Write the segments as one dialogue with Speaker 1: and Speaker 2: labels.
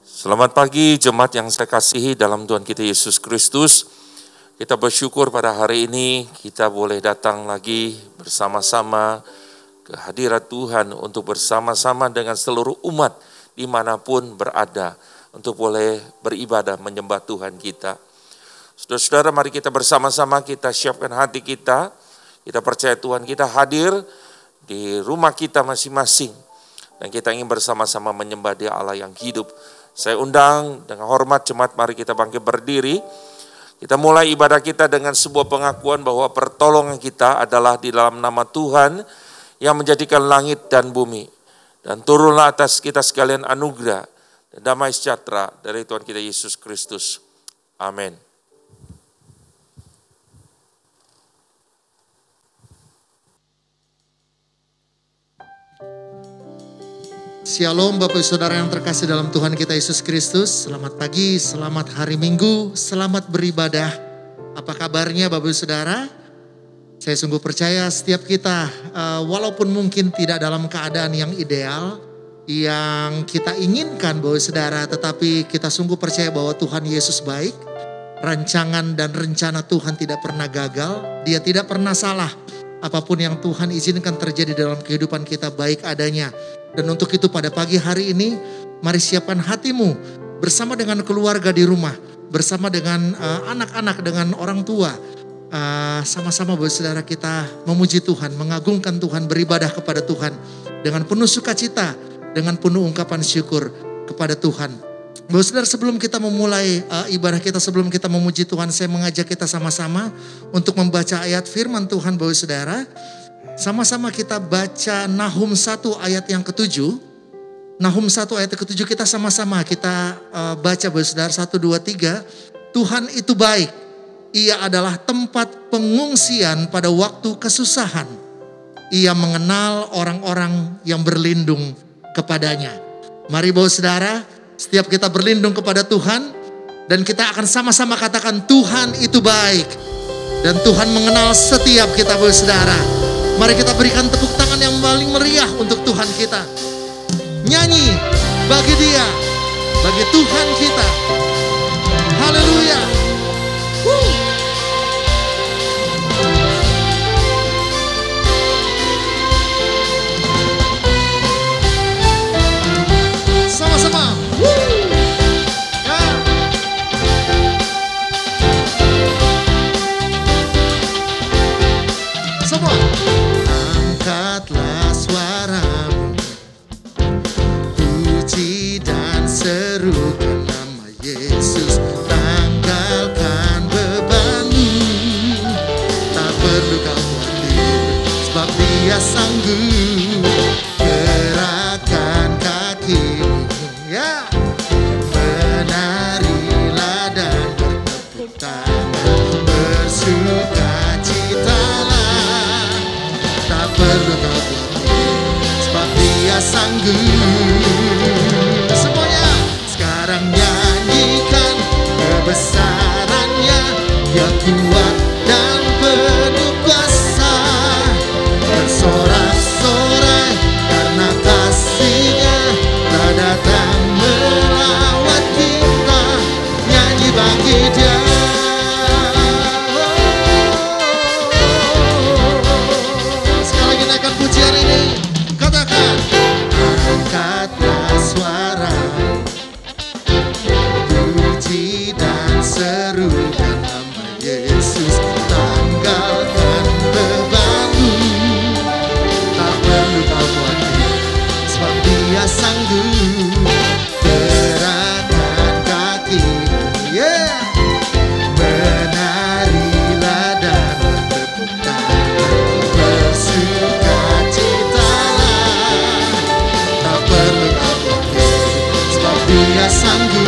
Speaker 1: Selamat pagi jemaat yang saya kasihi dalam Tuhan kita Yesus Kristus. Kita bersyukur pada hari ini kita boleh datang lagi bersama-sama ke hadirat Tuhan untuk bersama-sama dengan seluruh umat dimanapun berada untuk boleh beribadah menyembah Tuhan kita. Saudara-saudara, mari kita bersama-sama kita siapkan hati kita. Kita percaya Tuhan kita hadir di rumah kita masing-masing dan kita ingin bersama-sama menyembah Dia Allah yang hidup. Saya undang dengan hormat jemaat, mari kita bangkit berdiri. Kita mulai ibadah kita dengan sebuah pengakuan bahwa pertolongan kita adalah di dalam nama Tuhan yang menjadikan langit dan bumi. Dan turunlah atas kita sekalian anugerah dan damai sejahtera dari Tuhan kita Yesus Kristus. Amin.
Speaker 2: Shalom Bapak Ibu Saudara yang terkasih dalam Tuhan kita Yesus Kristus. Selamat pagi, selamat hari Minggu, selamat beribadah. Apa kabarnya Bapak Ibu Saudara? Saya sungguh percaya setiap kita walaupun mungkin tidak dalam keadaan yang ideal, yang kita inginkan Bapak Ibu Saudara, tetapi kita sungguh percaya bahwa Tuhan Yesus baik. Rancangan dan rencana Tuhan tidak pernah gagal, Dia tidak pernah salah. Apapun yang Tuhan izinkan terjadi dalam kehidupan kita baik adanya. Dan untuk itu pada pagi hari ini, mari siapkan hatimu bersama dengan keluarga di rumah, bersama dengan anak-anak, dengan orang tua. Sama-sama Bapak Saudara kita memuji Tuhan, mengagungkan Tuhan, beribadah kepada Tuhan. Dengan penuh sukacita, dengan penuh ungkapan syukur kepada Tuhan. Bapak Saudara, sebelum kita memulai ibadah kita, sebelum kita memuji Tuhan, saya mengajak kita sama-sama untuk membaca ayat firman Tuhan Bapak Saudara. Sama-sama kita baca Nahum 1 ayat yang ke-7. Nahum 1 ayat ke-7 kita sama-sama kita baca Bapak Saudara 1, 2, 3. Tuhan itu baik. Ia adalah tempat pengungsian pada waktu kesusahan. Ia mengenal orang-orang yang berlindung kepadanya. Mari Bapak Saudara, setiap kita berlindung kepada Tuhan dan kita akan sama-sama katakan Tuhan itu baik. Dan Tuhan mengenal setiap kita Bapak Saudara. Mari kita berikan tepuk tangan yang paling meriah untuk Tuhan kita. Nyanyi bagi Dia, bagi Tuhan kita. Haleluya. Sama-sama. Semua. Angkatlah suaramu, puji dan serukan nama Yesus. Tanggalkan bebanmu, tak perlu kau khawatir, sebab Dia sanggup. Gerakan kakimu, ya, menarilah dan bertepuk tangan, bersukacitalah. Tak perlu kau khawatir, sebab Dia sanggup. Semuanya sekarang nyanyikan kebesarannya. Dia kuat dan penuh kuasa, bersorak-sorai karena kasih-Nya telah datang melawat kita. Nyanyi bagi Dia. Pujian ini, katakan, angkatlah suara, puji dan serukan nama Yesus. Tanggalkan bebanmu, tak perlu kau khawatir, sebab Dia sanggup. Gerakan kakimu, yeah, menarilah dan bertepuk tangan, bersukacitalah. Tak perlu kau khawatir, sebab Dia sanggup.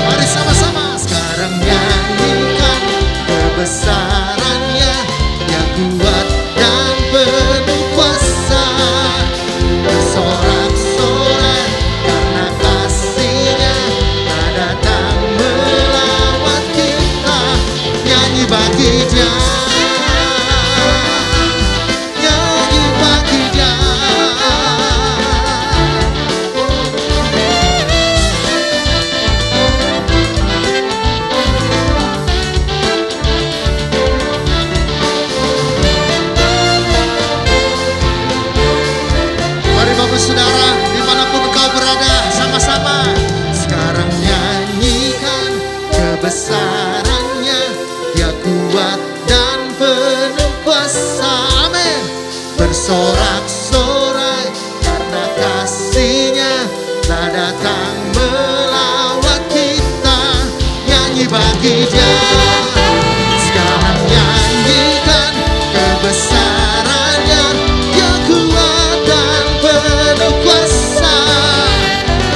Speaker 2: Mari sama-sama sekarang nyanyikan kebesarannya. Dia kuat dan penuh kuasa, bersorak telah datang melawat kita. Nyanyi bagi Dia, sekarang nyanyikan kebesarannya. Dia kuat dan penuh kuasa,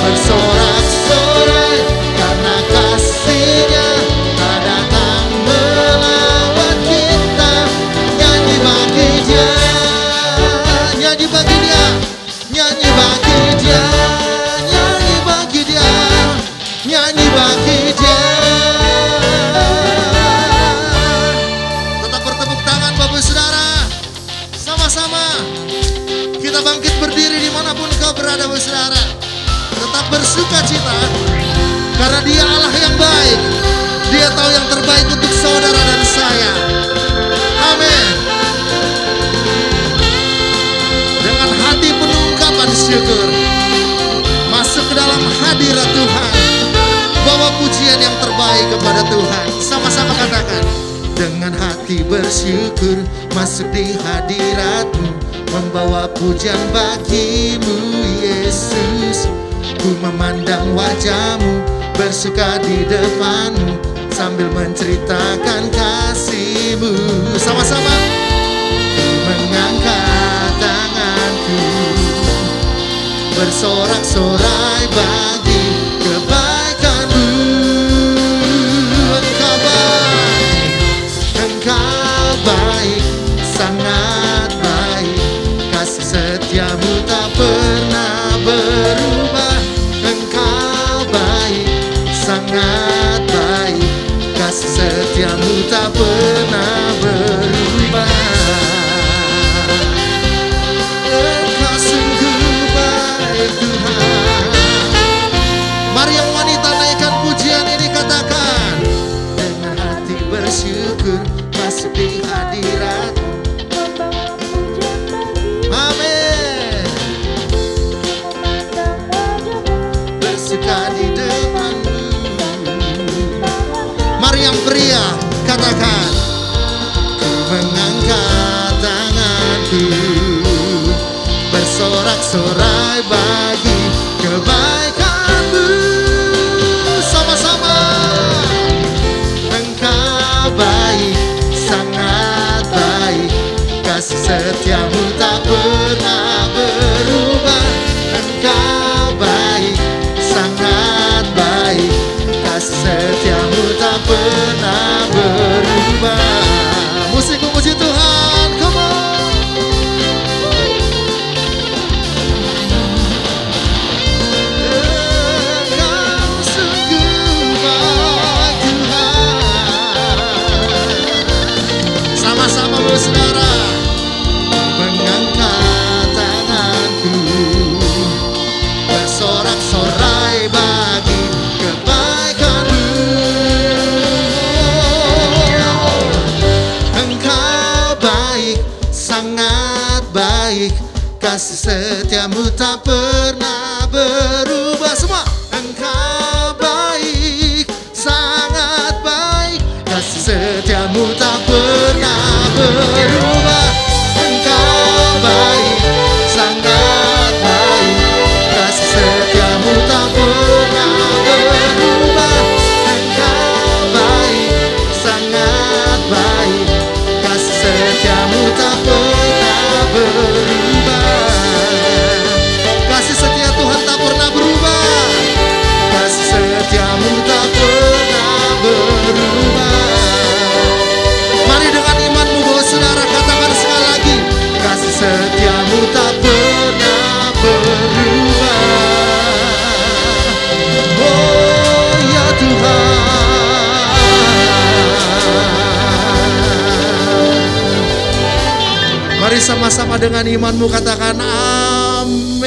Speaker 2: bersorak-sorai karena kasih-Nya telah datang melawat kita. Nyanyi bagi Dia, nyanyi bagi Dia, nyanyi bagi Dia, nyanyi bagi Dia, nyanyi bagi Dia. Tetap bertepuk tangan Bapak Saudara. Sama-sama kita bangkit berdiri dimanapun kau berada Bapak Saudara. Tetap bersuka cita karena Dia Allah yang baik. Dia tahu yang terbaik untuk saudara dan saya. Amin. Dengan hati penuh ungkapan syukur masuk ke dalam hadirat Tuhan, bawa pujian yang terbaik kepada Tuhan. Sama-sama katakan, dengan hati bersyukur masuk di hadirat-Mu, membawa pujian bagi-Mu Yesus. Ku memandang wajah-Mu, bersuka di depan-Mu, sambil menceritakan kasih-Mu. Sama-sama. Ku mengangkat tanganku, bersorak-sorai bagi kebaikan-Mu. Engkau baik, Engkau baik, sangat baik. Kasih setia-Mu tak pernah berubah. Engkau baik, sangat baik. Kasih setia-Mu tak pernah berubah. Engkau sungguh baik Tuhan. Mari yang wanita naikkan pujian ini, katakan, dengan hati bersyukur masuk di hadirat. Amin. Bersuka di depan-Mu. Mari yang pria katakan, ku mengangkat tanganku, bersorak-sorai bagi kebaikan-Mu. Sama-sama. Engkau baik, sangat baik. Kasih setia-Mu tak pernah berubah. Engkau baik, sangat baik. Kasih setia-Mu tak pernah berubah. Musik memuji Tuhan, come on. Engkau sungguh baik Tuhan. Sama-sama saudara, mengangkat tanganku, bersorak-sorai bagi kebaikan-Mu. Engkau baik, sangat baik. Kasih setia-Mu tak pernah berubah. Semua. Engkau baik, sangat baik. Kasih setia-Mu tak pernah berubah. Engkau baik, sangat baik. Kasih setia-Mu tak pernah berubah. Engkau baik, sangat baik. Kasih setia-Mu tak pernah berubah. Kasih setia Tuhan tak pernah berubah. Kasih setia-Mu tak pernah berubah. Mari dengan imanmu bawa saudara katakan sekali lagi, kasih setia-Mu tak pernah berubah. Oh ya Tuhan. Mari sama-sama dengan imanmu katakan amin.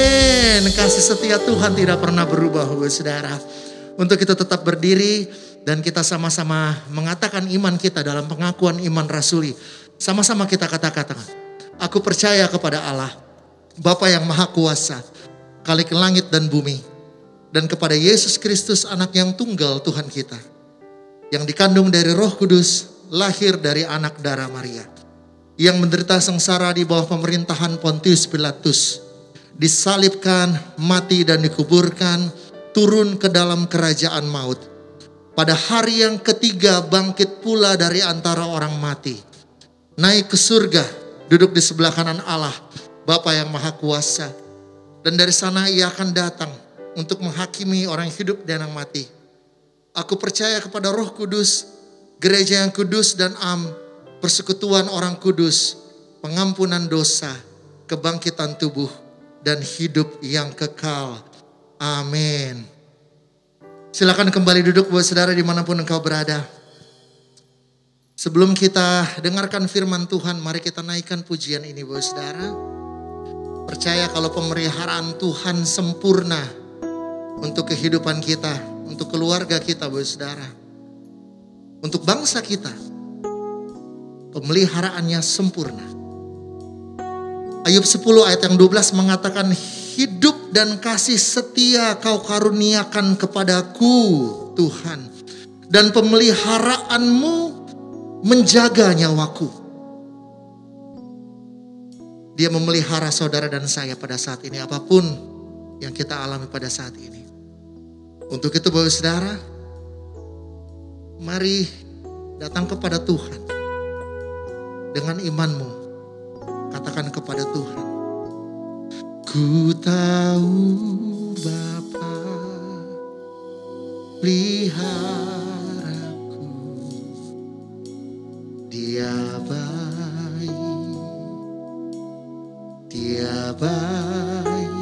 Speaker 2: Kasih setia Tuhan tidak pernah berubah saudara. Untuk kita tetap berdiri dan kita sama-sama mengatakan iman kita dalam pengakuan iman rasuli. Sama-sama kita katakan, aku percaya kepada Allah, Bapa yang Maha Kuasa, Khalik langit dan bumi, dan kepada Yesus Kristus anak yang tunggal Tuhan kita, yang dikandung dari Roh Kudus, lahir dari anak darah Maria, yang menderita sengsara di bawah pemerintahan Pontius Pilatus, disalibkan, mati dan dikuburkan, turun ke dalam kerajaan maut. Pada hari yang ketiga bangkit pula dari antara orang mati, naik ke surga, duduk di sebelah kanan Allah, Bapa yang Maha Kuasa. Dan dari sana ia akan datang untuk menghakimi orang hidup dan yang mati. Aku percaya kepada Roh Kudus, gereja yang kudus dan persekutuan orang kudus, pengampunan dosa, kebangkitan tubuh, dan hidup yang kekal. Amin. Silakan kembali duduk buat saudara dimanapun engkau berada. Sebelum kita dengarkan firman Tuhan, mari kita naikkan pujian ini buat saudara. Percaya kalau pemeliharaan Tuhan sempurna untuk kehidupan kita, untuk keluarga kita buat saudara, untuk bangsa kita. Pemeliharaannya sempurna. Ayub 10 ayat yang 12 mengatakan, hidup dan kasih setia kau karuniakan kepadaku Tuhan, dan pemeliharaanmu menjaga nyawaku. Dia memelihara saudara dan saya pada saat ini, apapun yang kita alami pada saat ini. Untuk itu Bapak Saudara, mari datang kepada Tuhan dengan imanmu. Katakan kepada Tuhan, ku tahu Bapa peliharaku, Dia baik, Dia baik.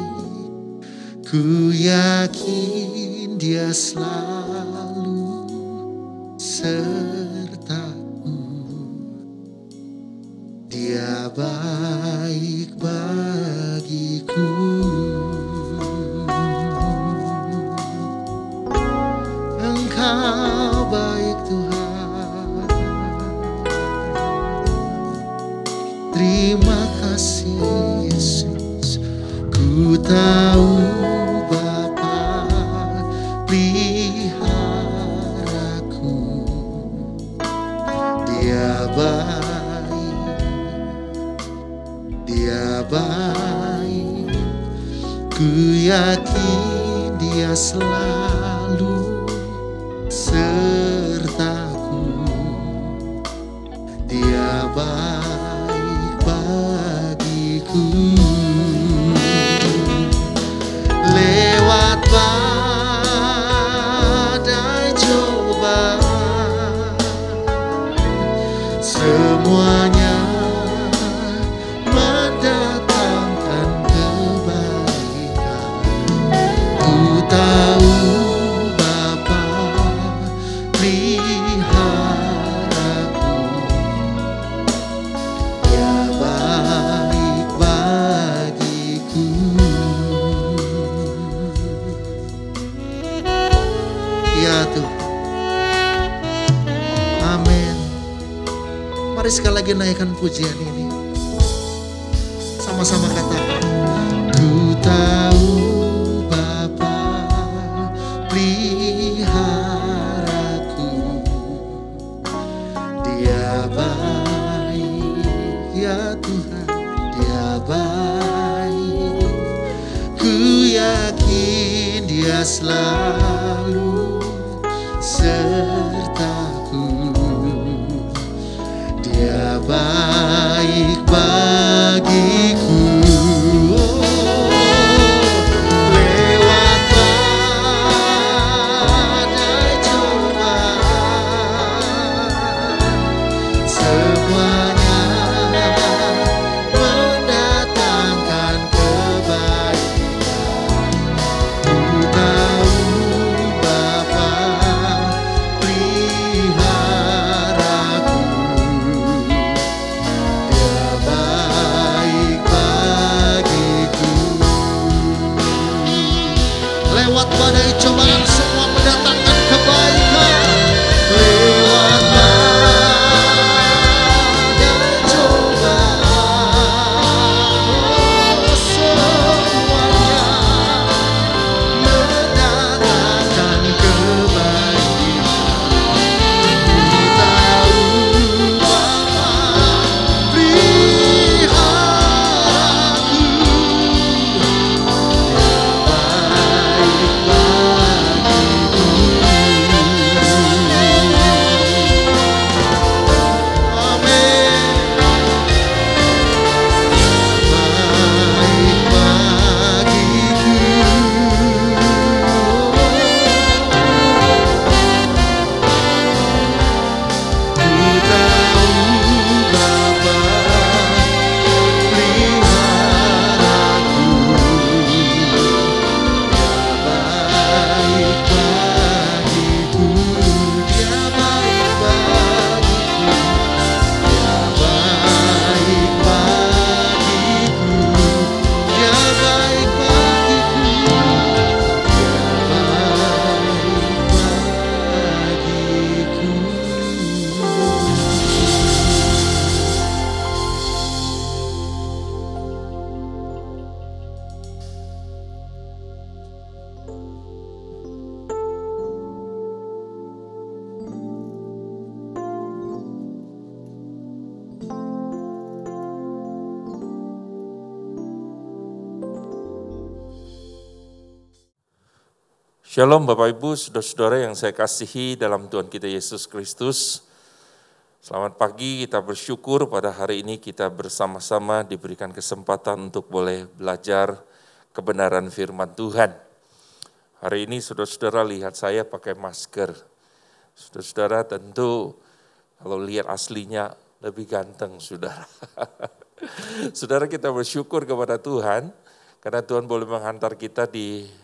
Speaker 2: Ku yakin Dia selalu sertaku, Dia baik bagiku. Engkau baik Tuhan. Terima kasih Yesus. Ku tahu Bapa peliharaku, Dia baik, Dia baik. Ku yakin Dia selalu sertaku, Dia baik bagiku. Lewat badai cobaan, semuanya mendatangkan kebaikan. Ku tahu Bapa peliharaku, Dia baik bagiku. Ya Tuhan. Amin. Mari sekali lagi naikkan pujian ini. Sama-sama katakan, ku tahu Bapa peliharaku, Dia baik, ya Tuhan, Dia baik. Ku yakin Dia selalu sertaku, Dia baik bagiku. Lewat badai cobaan, semuanya mendatangkan kebaikan. Ku tahu Bapa peliharaku, Dia baik bagiku. Lewat badai cobaan semua mendatangkan kebaikan. Lewat badai cobaan, semuanya mendatangkan kebaikan. Ku tahu Bapa peliharaku,
Speaker 1: Shalom Bapak Ibu, saudara-saudara yang saya kasihi dalam Tuhan kita Yesus Kristus. Selamat pagi, kita bersyukur pada hari ini kita bersama-sama diberikan kesempatan untuk boleh belajar kebenaran firman Tuhan. Hari ini saudara-saudara lihat saya pakai masker. Saudara-saudara tentu kalau lihat aslinya lebih ganteng saudara. Saudara, kita bersyukur kepada Tuhan karena Tuhan boleh menghantar kita di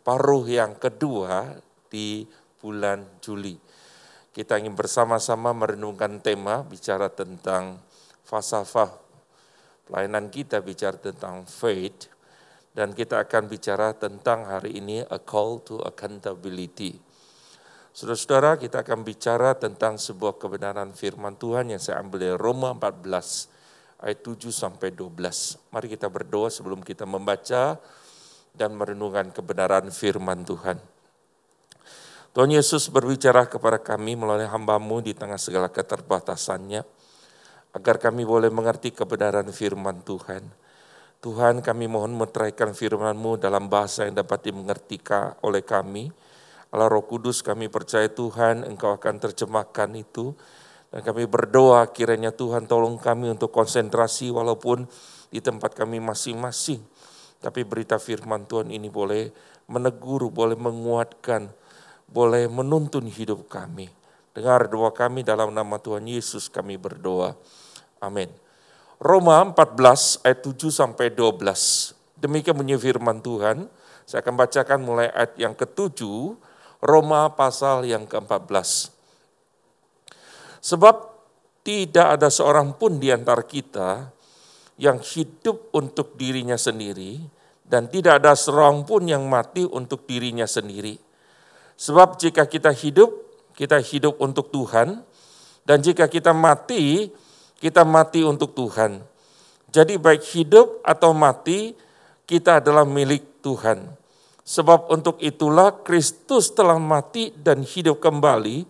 Speaker 1: paruh yang kedua di bulan Juli. Kita ingin bersama-sama merenungkan tema bicara tentang falsafah. Pelayanan kita bicara tentang faith dan kita akan bicara tentang hari ini a call to accountability. Saudara-saudara, kita akan bicara tentang sebuah kebenaran firman Tuhan yang saya ambil dari Roma 14 ayat 7 sampai 12. Mari kita berdoa sebelum kita membaca dan merenungkan kebenaran firman Tuhan. Tuhan Yesus berbicara kepada kami melalui hamba-Mu di tengah segala keterbatasannya, agar kami boleh mengerti kebenaran firman Tuhan. Tuhan, kami mohon meteraikan firman-Mu dalam bahasa yang dapat dimengerti oleh kami. Allah Roh Kudus, kami percaya Tuhan, Engkau akan terjemahkan itu. Dan kami berdoa kiranya Tuhan tolong kami untuk konsentrasi walaupun di tempat kami masing-masing. Tapi berita firman Tuhan ini boleh menegur, boleh menguatkan, boleh menuntun hidup kami. Dengar doa kami dalam nama Tuhan Yesus kami berdoa. Amin. Roma 14 ayat 7 sampai 12. Demikian bunyi firman Tuhan. Saya akan bacakan mulai ayat yang ke-7, Roma pasal yang ke-14. Sebab tidak ada seorang pun di antara kita yang hidup untuk dirinya sendiri, dan tidak ada seorang pun yang mati untuk dirinya sendiri. Sebab jika kita hidup untuk Tuhan, dan jika kita mati untuk Tuhan. Jadi baik hidup atau mati, kita adalah milik Tuhan. Sebab untuk itulah Kristus telah mati dan hidup kembali,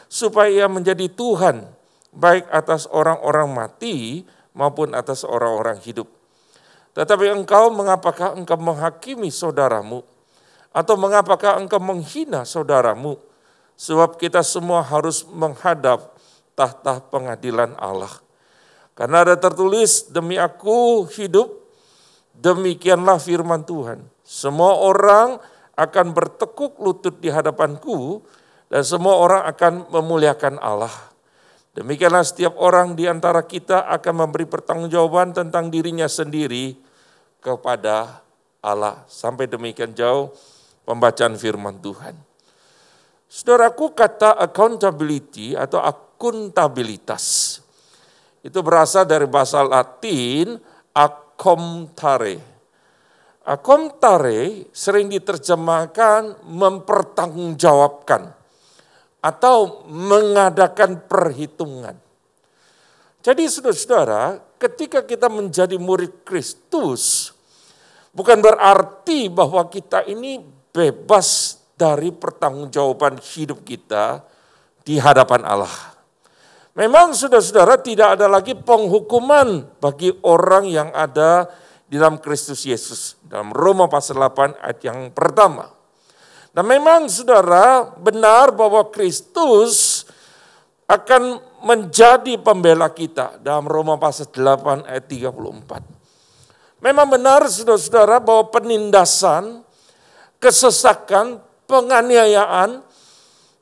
Speaker 1: supaya ia menjadi Tuhan, baik atas orang-orang mati, maupun atas orang-orang hidup. Tetapi mengapakah engkau menghakimi saudaramu? Atau mengapakah engkau menghina saudaramu? Sebab kita semua harus menghadap tahta pengadilan Allah. Karena ada tertulis, demi aku hidup, demikianlah firman Tuhan. Semua orang akan bertekuk lutut di hadapanku, dan semua orang akan memuliakan Allah. Demikianlah setiap orang di antara kita akan memberi pertanggungjawaban tentang dirinya sendiri kepada Allah. Sampai demikian jauh pembacaan firman Tuhan. Saudaraku, kata accountability atau akuntabilitas itu berasal dari bahasa Latin accomptare. Accomptare sering diterjemahkan mempertanggungjawabkan atau mengadakan perhitungan. Jadi saudara-saudara, ketika kita menjadi murid Kristus, bukan berarti bahwa kita ini bebas dari pertanggungjawaban hidup kita di hadapan Allah. Memang saudara-saudara tidak ada lagi penghukuman bagi orang yang ada di dalam Kristus Yesus. Dalam Roma pasal 8 ayat yang pertama. Nah memang saudara benar bahwa Kristus akan menjadi pembela kita dalam Roma pasal 8 ayat 34. Memang benar saudara-saudara bahwa penindasan, kesesakan, penganiayaan,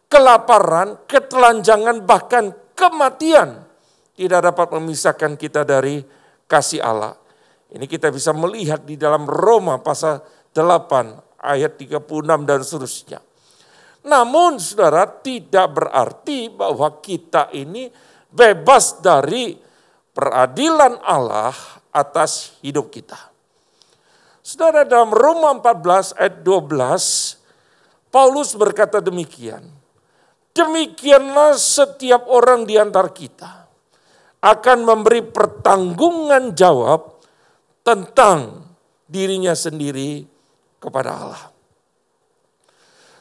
Speaker 1: kelaparan, ketelanjangan, bahkan kematian tidak dapat memisahkan kita dari kasih Allah. Ini kita bisa melihat di dalam Roma pasal 8 ayat 36 dan seterusnya. Namun saudara, tidak berarti bahwa kita ini bebas dari peradilan Allah atas hidup kita. Saudara, dalam Roma 14 ayat 12, Paulus berkata demikian. Demikianlah setiap orang di antara kita akan memberi pertanggungan jawab tentang dirinya sendiri kepada Allah.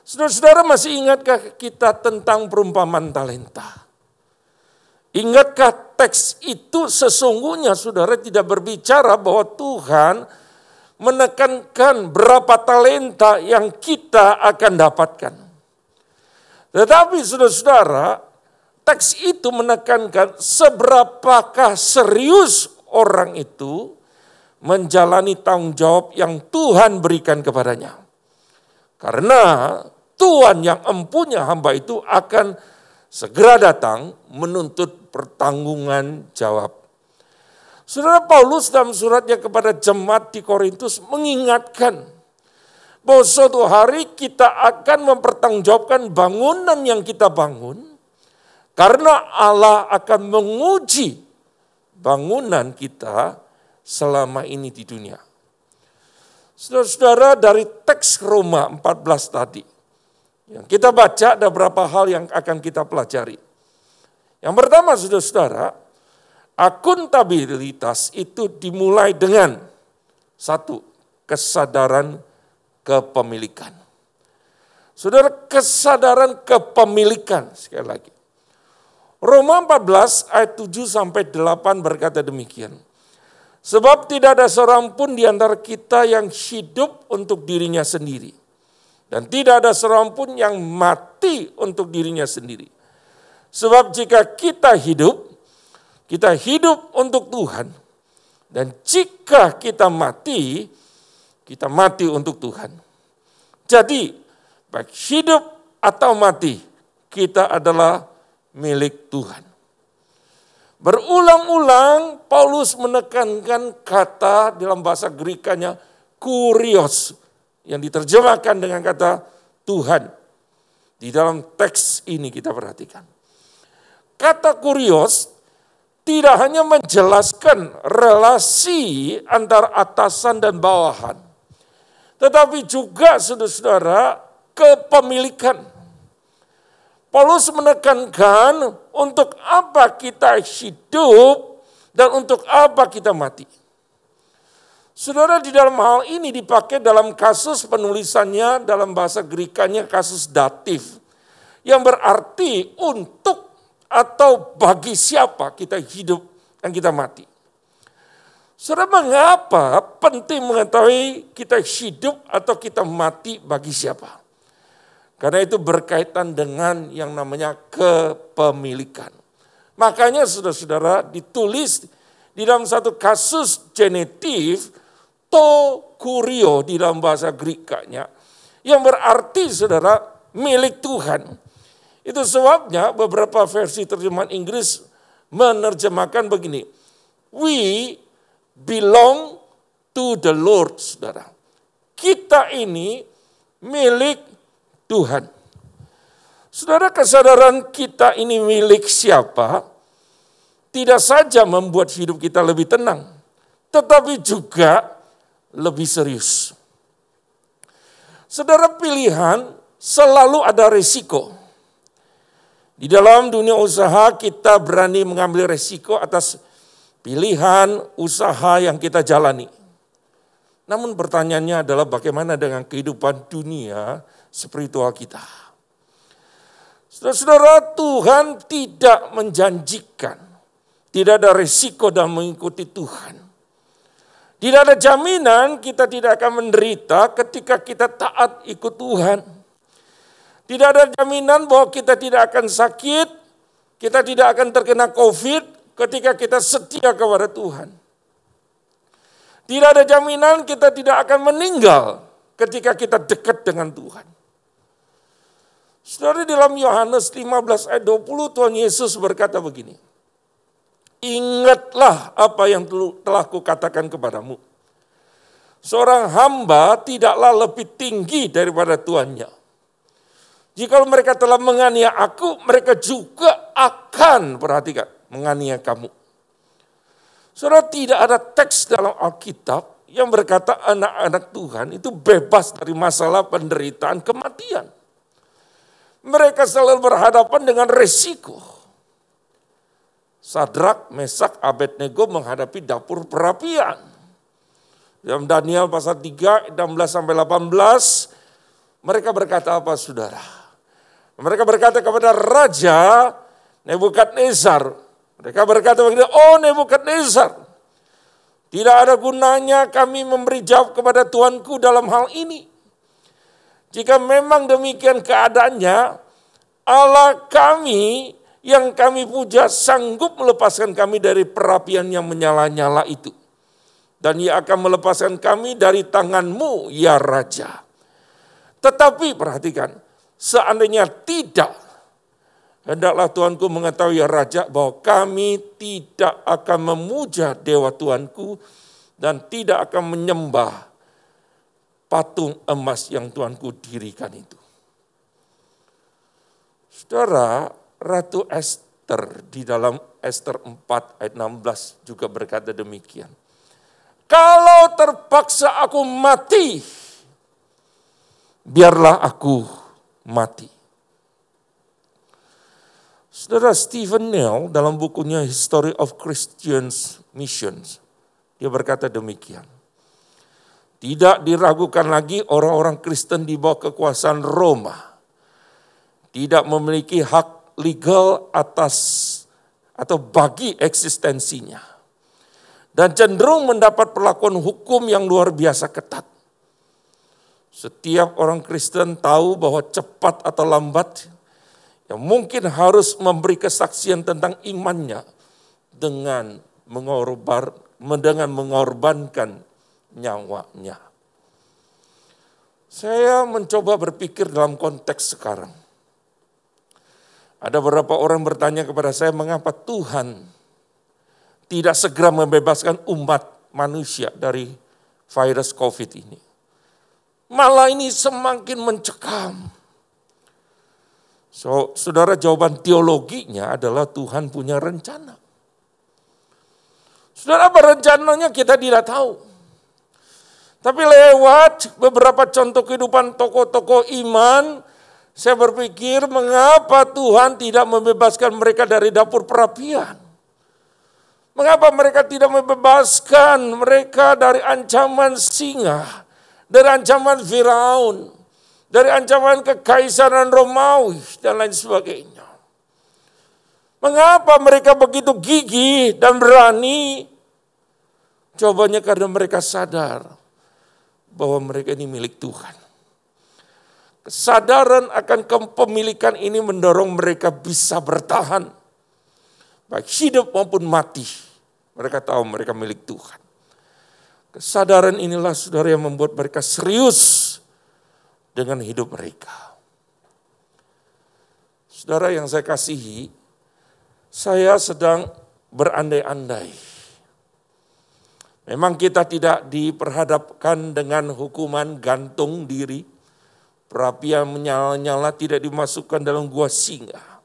Speaker 1: Saudara-saudara, masih ingatkah kita tentang perumpamaan talenta? Ingatkah teks itu sesungguhnya saudara tidak berbicara bahwa Tuhan menekankan berapa talenta yang kita akan dapatkan. Tetapi saudara-saudara, teks itu menekankan seberapakah serius orang itu menjalani tanggung jawab yang Tuhan berikan kepadanya. Karena Tuhan yang empunya hamba itu akan segera datang menuntut pertanggungan jawab. Saudara, Paulus dalam suratnya kepada jemaat di Korintus mengingatkan bahwa suatu hari kita akan mempertanggungjawabkan bangunan yang kita bangun, karena Allah akan menguji bangunan kita selama ini di dunia. Saudara-saudara, dari teks Roma 14 tadi, yang kita baca ada beberapa hal yang akan kita pelajari. Yang pertama, saudara-saudara, akuntabilitas itu dimulai dengan satu, kesadaran kepemilikan. Saudara, kesadaran kepemilikan, sekali lagi. Roma 14 ayat 7 sampai 8 berkata demikian. Sebab tidak ada seorang pun di antara kita yang hidup untuk dirinya sendiri. Dan tidak ada seorang pun yang mati untuk dirinya sendiri. Sebab jika kita hidup untuk Tuhan. Dan jika kita mati untuk Tuhan. Jadi, baik hidup atau mati, kita adalah milik Tuhan. Berulang-ulang Paulus menekankan kata dalam bahasa Grekanya kurios, yang diterjemahkan dengan kata Tuhan. Di dalam teks ini kita perhatikan. Kata kurios tidak hanya menjelaskan relasi antara atasan dan bawahan, tetapi juga saudara-saudara kepemilikan. Paulus menekankan untuk apa kita hidup dan untuk apa kita mati. Saudara, di dalam hal ini dipakai dalam kasus penulisannya dalam bahasa Grekanya kasus datif, yang berarti untuk atau bagi siapa kita hidup dan kita mati. Saudara, mengapa penting mengetahui kita hidup atau kita mati bagi siapa? Karena itu berkaitan dengan yang namanya kepemilikan. Makanya saudara-saudara ditulis di dalam satu kasus genitif, to kurio di dalam bahasa Grekanya, yang berarti saudara milik Tuhan. Itu sebabnya beberapa versi terjemahan Inggris menerjemahkan begini, we belong to the Lord, saudara. Kita ini milik Tuhan. Saudara, kesadaran kita ini milik siapa tidak saja membuat hidup kita lebih tenang, tetapi juga lebih serius. Saudara, pilihan selalu ada risiko. Di dalam dunia usaha kita berani mengambil risiko atas pilihan usaha yang kita jalani. Namun pertanyaannya adalah bagaimana dengan kehidupan dunia spiritual kita. Saudara-saudara, Tuhan tidak menjanjikan, tidak ada risiko dalam mengikuti Tuhan. Tidak ada jaminan kita tidak akan menderita ketika kita taat ikut Tuhan. Tidak ada jaminan bahwa kita tidak akan sakit, kita tidak akan terkena COVID ketika kita setia kepada Tuhan. Tidak ada jaminan kita tidak akan meninggal ketika kita dekat dengan Tuhan. Saudara, dalam Yohanes 15 ayat 20 Tuhan Yesus berkata begini, ingatlah apa yang telah kukatakan kepadamu. Seorang hamba tidaklah lebih tinggi daripada tuannya. Jika mereka telah menganiaya aku, mereka juga akan, perhatikan, menganiaya kamu. Saudara, tidak ada teks dalam Alkitab yang berkata anak-anak Tuhan itu bebas dari masalah penderitaan kematian. Mereka selalu berhadapan dengan resiko. Sadrak, Mesak, Abednego menghadapi dapur perapian. Dalam Daniel pasal 3, 16-18, mereka berkata apa, saudara? Mereka berkata kepada Raja Nebukadnezar, mereka berkata begini, oh Nebukadnezar, Tidak ada gunanya kami memberi jawab kepada Tuanku dalam hal ini. Jika memang demikian keadaannya, Allah kami yang kami puja sanggup melepaskan kami dari perapian yang menyala-nyala itu. Dan Ia akan melepaskan kami dari tangan-Mu, ya Raja. Tetapi perhatikan, seandainya tidak, hendaklah Tuanku mengetahui ya Raja bahwa kami tidak akan memuja Dewa Tuanku dan tidak akan menyembah patung emas yang Tuanku dirikan itu. Saudara, Ratu Esther di dalam Esther 4 ayat 16 juga berkata demikian. Kalau terpaksa aku mati, biarlah aku mati. Saudara, Stephen Nell dalam bukunya History of Christian Missions, dia berkata demikian. Tidak diragukan lagi orang-orang Kristen di bawah kekuasaan Roma tidak memiliki hak legal atas atau bagi eksistensinya. Dan cenderung mendapat perlakuan hukum yang luar biasa ketat. Setiap orang Kristen tahu bahwa cepat atau lambat yang mungkin harus memberi kesaksian tentang imannya dengan mengorbankan nyawanya. Saya mencoba berpikir dalam konteks sekarang. Ada beberapa orang bertanya kepada saya, mengapa Tuhan tidak segera membebaskan umat manusia dari virus COVID ini? Malah ini semakin mencekam. Saudara, jawaban teologinya adalah Tuhan punya rencana. Saudara, apa rencananya kita tidak tahu. Tapi lewat beberapa contoh kehidupan tokoh-tokoh iman, saya berpikir mengapa Tuhan tidak membebaskan mereka dari dapur perapian. Mengapa mereka tidak membebaskan mereka dari ancaman singa, dari ancaman Firaun, dari ancaman kekaisaran Romawi, dan lain sebagainya. Mengapa mereka begitu gigih dan berani? Jawabannya karena mereka sadar bahwa mereka ini milik Tuhan. Kesadaran akan kepemilikan ini mendorong mereka bisa bertahan. Baik hidup maupun mati. Mereka tahu mereka milik Tuhan. Kesadaran inilah saudara yang membuat mereka serius dengan hidup mereka. Saudara yang saya kasihi, saya sedang berandai-andai. Memang kita tidak diperhadapkan dengan hukuman gantung diri, perapian menyala-nyala tidak dimasukkan dalam gua singa.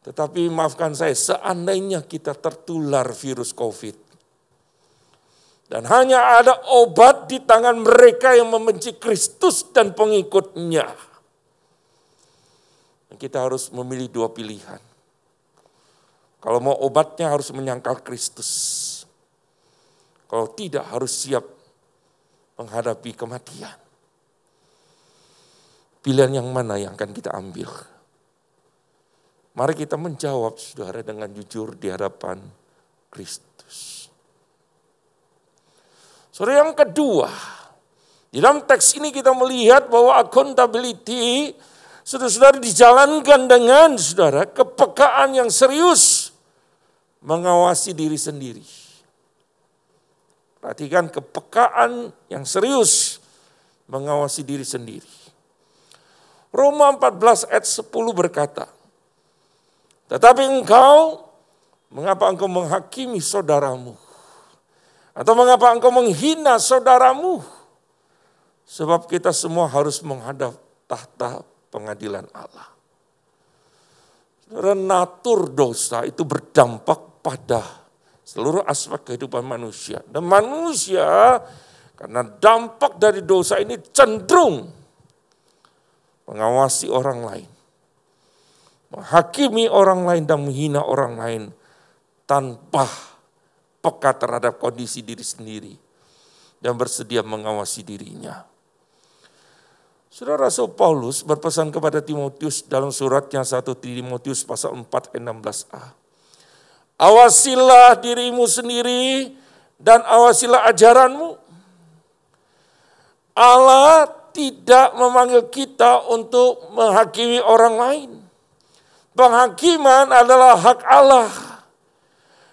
Speaker 1: Tetapi maafkan saya, seandainya kita tertular virus COVID, dan hanya ada obat di tangan mereka yang membenci Kristus dan pengikutnya, kita harus memilih dua pilihan. Kalau mau obatnya harus menyangkal Kristus. Kalau tidak harus siap menghadapi kematian. Pilihan yang mana yang akan kita ambil? Mari kita menjawab saudara dengan jujur di hadapan Kristus. Saudara, yang kedua, di dalam teks ini kita melihat bahwa accountability saudara-saudara dijalankan dengan saudara kepekaan yang serius mengawasi diri sendiri. Perhatikan kepekaan yang serius mengawasi diri sendiri. Roma 14 ayat 10 berkata, tetapi engkau, mengapa engkau menghakimi saudaramu? Atau mengapa engkau menghina saudaramu? Sebab kita semua harus menghadap tahta pengadilan Allah. Saudara, natur dosa itu berdampak pada seluruh aspek kehidupan manusia. Dan manusia karena dampak dari dosa ini cenderung mengawasi orang lain. Menghakimi orang lain dan menghina orang lain tanpa peka terhadap kondisi diri sendiri. Dan bersedia mengawasi dirinya. Saudara, Rasul Paulus berpesan kepada Timotius dalam suratnya 1 Timotius pasal 4 ayat 16a. Awasilah dirimu sendiri dan awasilah ajaranmu. Allah tidak memanggil kita untuk menghakimi orang lain. Penghakiman adalah hak Allah.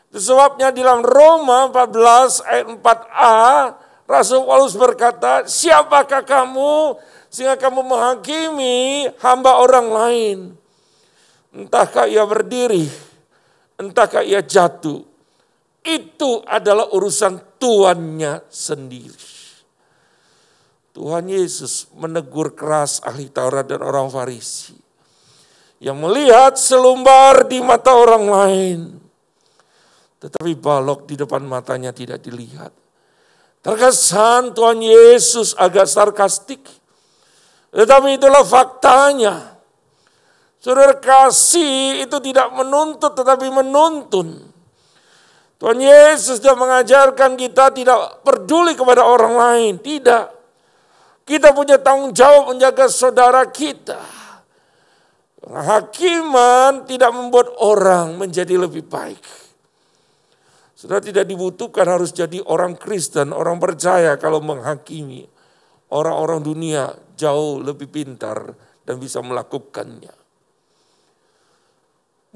Speaker 1: Itu sebabnya di dalam Roma 14 ayat 4a, Rasul Paulus berkata, siapakah kamu sehingga kamu menghakimi hamba orang lain? Entahkah ia berdiri, entahkah ia jatuh. Itu adalah urusan tuannya sendiri. Tuhan Yesus menegur keras ahli Taurat dan orang Farisi yang melihat selumbar di mata orang lain, tetapi balok di depan matanya tidak dilihat. Terkesan Tuhan Yesus agak sarkastik, tetapi itulah faktanya. Saudara, kasih itu tidak menuntut tetapi menuntun. Tuhan Yesus sudah mengajarkan kita tidak peduli kepada orang lain, tidak. Kita punya tanggung jawab menjaga saudara kita. Hakiman tidak membuat orang menjadi lebih baik. Saudara, tidak dibutuhkan harus jadi orang Kristen, orang percaya kalau menghakimi. Orang-orang dunia jauh lebih pintar dan bisa melakukannya.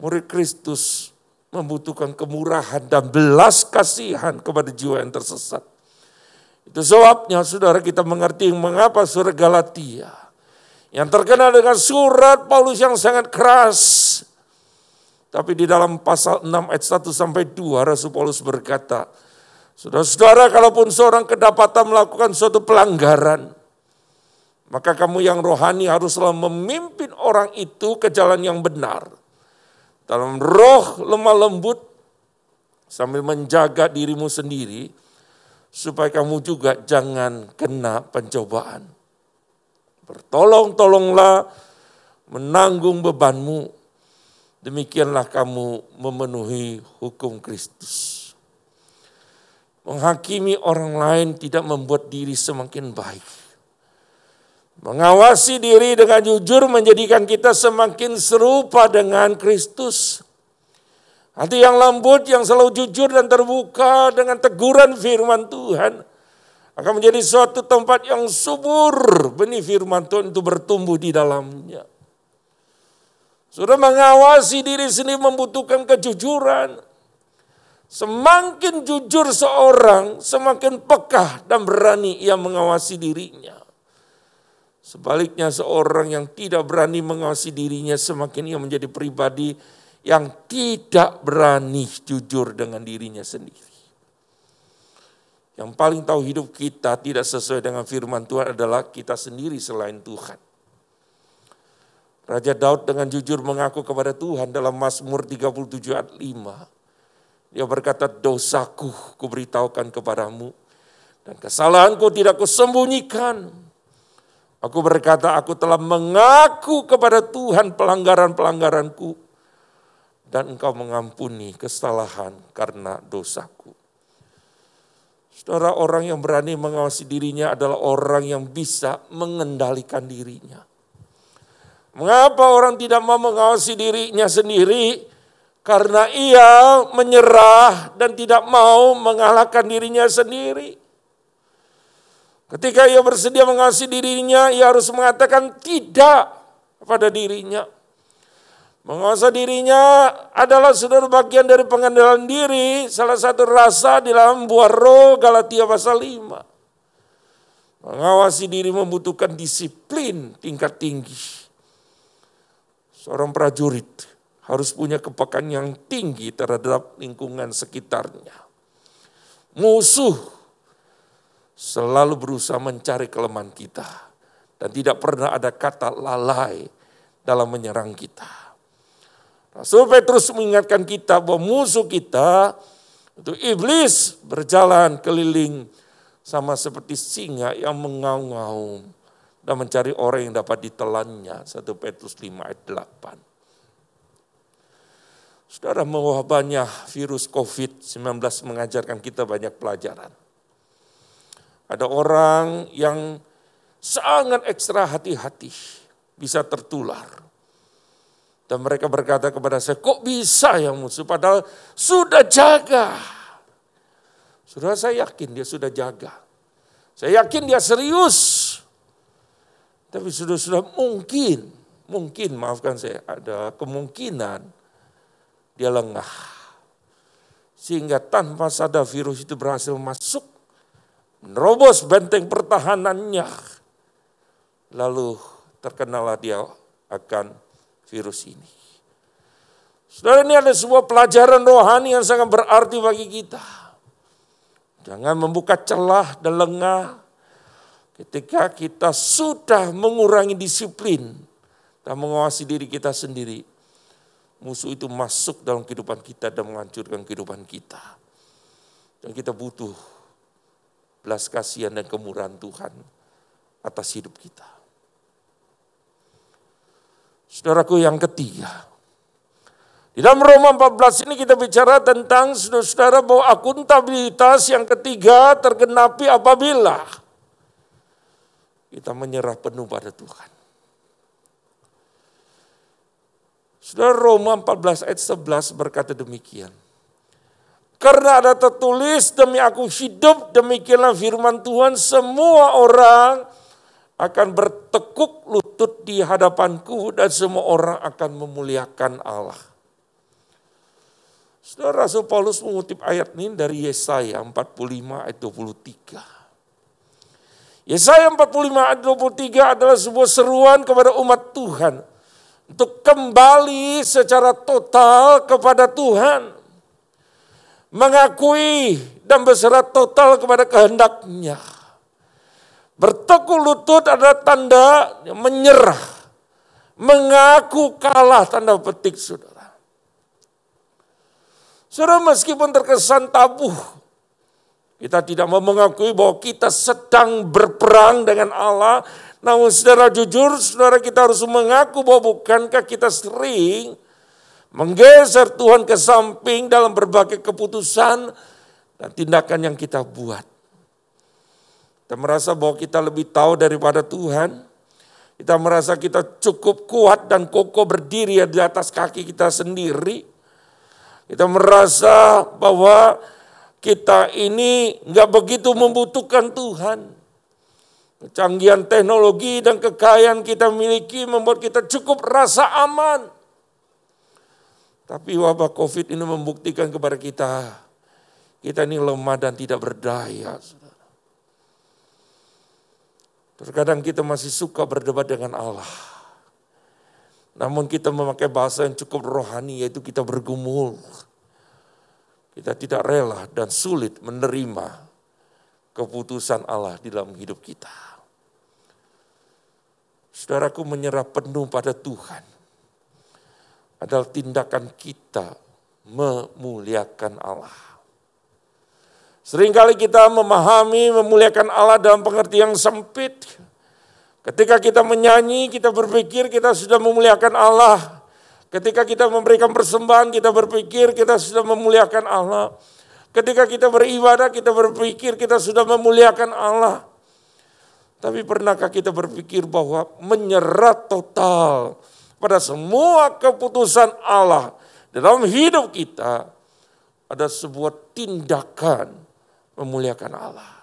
Speaker 1: Murid Kristus membutuhkan kemurahan dan belas kasihan kepada jiwa yang tersesat. Itu sebabnya saudara kita mengerti mengapa surat Galatia yang terkenal dengan surat Paulus yang sangat keras. Tapi di dalam pasal 6 ayat 1 sampai 2 Rasul Paulus berkata, saudara-saudara, kalaupun seorang kedapatan melakukan suatu pelanggaran, maka kamu yang rohani haruslah memimpin orang itu ke jalan yang benar. Dalam roh lemah lembut sambil menjaga dirimu sendiri, supaya kamu juga jangan kena pencobaan. Bertolong-tolonglah menanggung bebanmu. Demikianlah kamu memenuhi hukum Kristus. Menghakimi orang lain tidak membuat diri semakin baik. Mengawasi diri dengan jujur menjadikan kita semakin serupa dengan Kristus. Hati yang lembut, yang selalu jujur dan terbuka dengan teguran firman Tuhan akan menjadi suatu tempat yang subur. Benih firman Tuhan itu bertumbuh di dalamnya. Sudah mengawasi diri sendiri membutuhkan kejujuran. Semakin jujur seorang, semakin pekah dan berani ia mengawasi dirinya. Sebaliknya seorang yang tidak berani mengawasi dirinya, semakin ia menjadi pribadi yang tidak berani jujur dengan dirinya sendiri. Yang paling tahu hidup kita tidak sesuai dengan firman Tuhan adalah kita sendiri selain Tuhan. Raja Daud dengan jujur mengaku kepada Tuhan dalam Mazmur 37 ayat 5. Dia berkata, dosaku kuberitahukan kepadamu dan kesalahanku tidak kusembunyikan. Aku berkata, aku telah mengaku kepada Tuhan pelanggaran-pelanggaranku. Dan engkau mengampuni kesalahan karena dosaku. Saudara, orang yang berani mengawasi dirinya adalah orang yang bisa mengendalikan dirinya. Mengapa orang tidak mau mengawasi dirinya sendiri? Karena ia menyerah dan tidak mau mengalahkan dirinya sendiri. Ketika ia bersedia mengawasi dirinya, ia harus mengatakan tidak pada dirinya. Menguasai dirinya adalah saudara bagian dari pengendalian diri, salah satu rasa di dalam buah roh Galatia pasal 5. Mengawasi diri membutuhkan disiplin tingkat tinggi. Seorang prajurit harus punya kepekaan yang tinggi terhadap lingkungan sekitarnya. Musuh selalu berusaha mencari kelemahan kita dan tidak pernah ada kata lalai dalam menyerang kita. Rasul Petrus mengingatkan kita bahwa musuh kita itu iblis berjalan keliling sama seperti singa yang mengaum-ngaum dan mencari orang yang dapat ditelannya. 1 Petrus 5 ayat 8. Saudara, mewabahnya virus COVID-19 mengajarkan kita banyak pelajaran. Ada orang yang sangat ekstra hati-hati bisa tertular. Dan mereka berkata kepada saya, kok bisa ya musuh? Padahal sudah jaga. Saudara, saya yakin dia sudah jaga. Saya yakin dia serius. Tapi sudah mungkin maafkan saya, ada kemungkinan dia lengah. Sehingga tanpa sadar virus itu berhasil masuk, menerobos benteng pertahanannya. Lalu terkenalah dia akan virus ini. Saudara, ini ada sebuah pelajaran rohani yang sangat berarti bagi kita. Jangan membuka celah dan lengah ketika kita sudah mengurangi disiplin dan mengawasi diri kita sendiri. Musuh itu masuk dalam kehidupan kita dan menghancurkan kehidupan kita. Dan kita butuh belas kasihan dan kemurahan Tuhan atas hidup kita. Saudaraku, yang ketiga, di dalam Roma 14 ini kita bicara tentang saudara-saudara bahwa akuntabilitas yang ketiga tergenapi apabila kita menyerah penuh pada Tuhan. Saudara, Roma 14 ayat 11 berkata demikian. Karena ada tertulis, demi aku hidup, demikianlah firman Tuhan, semua orang akan bertekuk lutut di hadapanku dan semua orang akan memuliakan Allah. Saudara, Rasul Paulus mengutip ayat ini dari Yesaya 45 ayat 23. Yesaya 45 ayat 23 adalah sebuah seruan kepada umat Tuhan untuk kembali secara total kepada Tuhan. Mengakui dan berserah total kepada kehendak-Nya. Bertekuk lutut adalah tanda menyerah. Mengaku kalah, tanda petik, saudara. Saudara, meskipun terkesan tabu, kita tidak mau mengakui bahwa kita sedang berperang dengan Allah. Namun saudara, jujur, saudara, kita harus mengaku bahwa bukankah kita sering menggeser Tuhan ke samping dalam berbagai keputusan dan tindakan yang kita buat. Kita merasa bahwa kita lebih tahu daripada Tuhan. Kita merasa kita cukup kuat dan kokoh berdiri di atas kaki kita sendiri. Kita merasa bahwa kita ini nggak begitu membutuhkan Tuhan. Kecanggihan teknologi dan kekayaan kita miliki membuat kita cukup rasa aman. Tapi wabah COVID ini membuktikan kepada kita ini lemah dan tidak berdaya. Saudara. Terkadang kita masih suka berdebat dengan Allah. Namun kita memakai bahasa yang cukup rohani, yaitu kita bergumul. Kita tidak rela dan sulit menerima keputusan Allah di dalam hidup kita. Saudaraku, menyerah penuh pada Tuhan adalah tindakan kita memuliakan Allah. Seringkali kita memahami memuliakan Allah dalam pengertian yang sempit. Ketika kita menyanyi, kita berpikir kita sudah memuliakan Allah. Ketika kita memberikan persembahan, kita berpikir kita sudah memuliakan Allah. Ketika kita beribadah, kita berpikir kita sudah memuliakan Allah. Tapi pernahkah kita berpikir bahwa menyerah total pada semua keputusan Allah dalam hidup kita ada sebuah tindakan memuliakan Allah.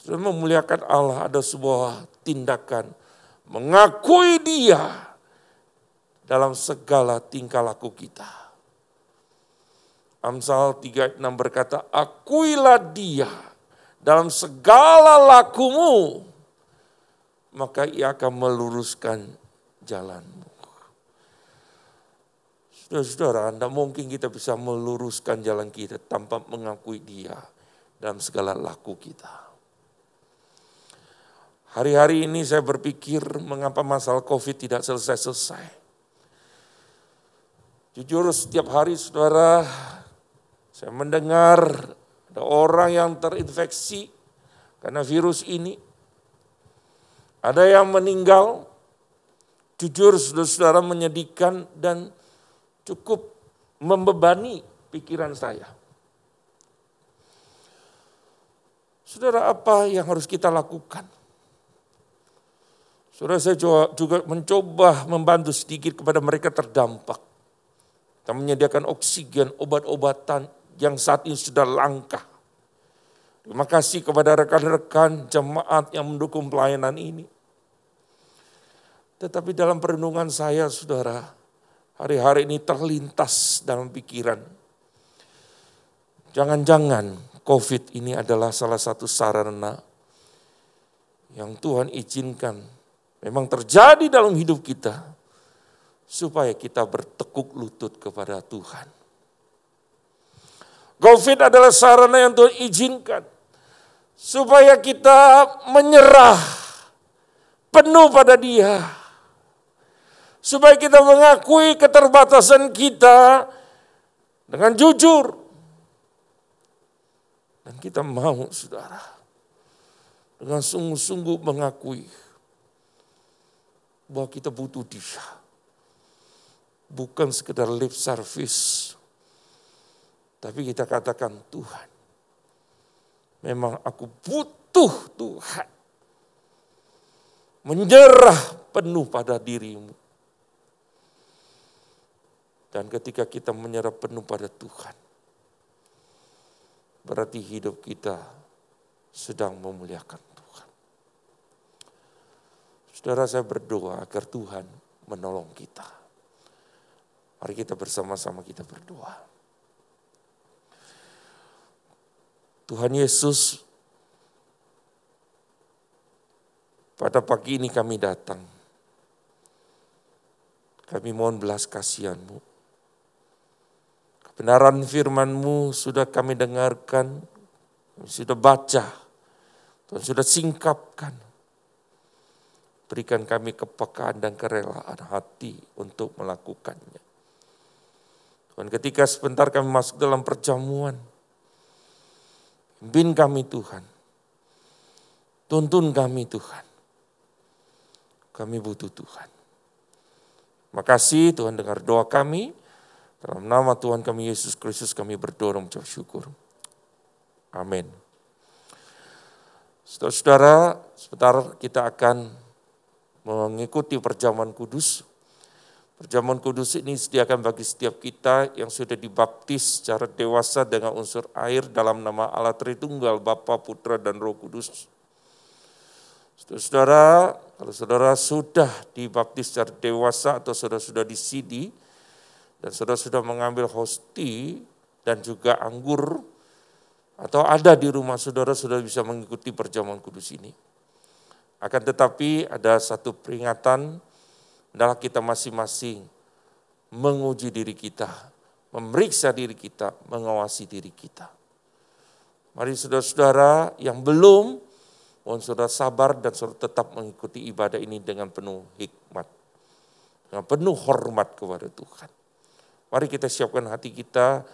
Speaker 1: Sudah memuliakan Allah ada sebuah tindakan mengakui Dia dalam segala tingkah laku kita. Amsal 3:6 berkata, akuilah Dia dalam segala lakumu, maka Ia akan meluruskan jalanmu. Saudara-saudara, tidak mungkin kita bisa meluruskan jalan kita tanpa mengakui Dia dalam segala laku kita. Hari-hari ini saya berpikir mengapa masalah COVID tidak selesai-selesai. Jujur setiap hari saudara, saya mendengar ada orang yang terinfeksi karena virus ini. Ada yang meninggal. Jujur saudara-saudara, menyedihkan dan cukup membebani pikiran saya. Saudara, apa yang harus kita lakukan? Saudara, saya juga mencoba membantu sedikit kepada mereka terdampak. Kita menyediakan oksigen, obat-obatan, yang saat ini sudah langka. Terima kasih kepada rekan-rekan jemaat yang mendukung pelayanan ini. Tetapi dalam perenungan saya, saudara, hari-hari ini terlintas dalam pikiran. Jangan-jangan COVID ini adalah salah satu sarana yang Tuhan izinkan memang terjadi dalam hidup kita, supaya kita bertekuk lutut kepada Tuhan. COVID adalah sarana yang Tuhan izinkan, supaya kita menyerah penuh pada Dia. Supaya kita mengakui keterbatasan kita dengan jujur. Dan kita mau, saudara, dengan sungguh-sungguh mengakui bahwa kita butuh Dia. Bukan sekedar lip service. Tapi kita katakan, Tuhan, memang aku butuh Tuhan. Menyerah penuh pada diri-Mu. Dan ketika kita menyerah penuh pada Tuhan, berarti hidup kita sedang memuliakan Tuhan. Saudara, saya berdoa agar Tuhan menolong kita. Mari kita bersama-sama kita berdoa. Tuhan Yesus, pada pagi ini kami datang. Kami mohon belas kasihan-Mu. Kebenaran firman-Mu sudah kami dengarkan, kami sudah baca, Tuhan sudah singkapkan. Berikan kami kepekaan dan kerelaan hati untuk melakukannya. Tuhan, ketika sebentar kami masuk dalam perjamuan, pimpin kami Tuhan, tuntun kami Tuhan. Kami butuh Tuhan. Makasih Tuhan dengar doa kami. Dalam nama Tuhan kami Yesus Kristus kami berdoa dan mengucap syukur. Amin. Saudara-saudara, sebentar kita akan mengikuti perjamuan kudus. Perjamuan kudus ini disediakan bagi setiap kita yang sudah dibaptis secara dewasa dengan unsur air dalam nama Allah Tritunggal, Bapa, Putra, dan Roh Kudus. Saudara-saudara, kalau saudara sudah dibaptis secara dewasa atau saudara sudah disidi, dan saudara sudah mengambil hosti dan juga anggur, atau ada di rumah saudara sudah bisa mengikuti perjamuan kudus ini. Akan tetapi ada satu peringatan, adalah kita masing-masing menguji diri kita, memeriksa diri kita, mengawasi diri kita. Mari saudara-saudara yang belum, mohon saudara sabar dan saudara tetap mengikuti ibadah ini dengan penuh hikmat, dengan penuh hormat kepada Tuhan. Mari kita siapkan hati kita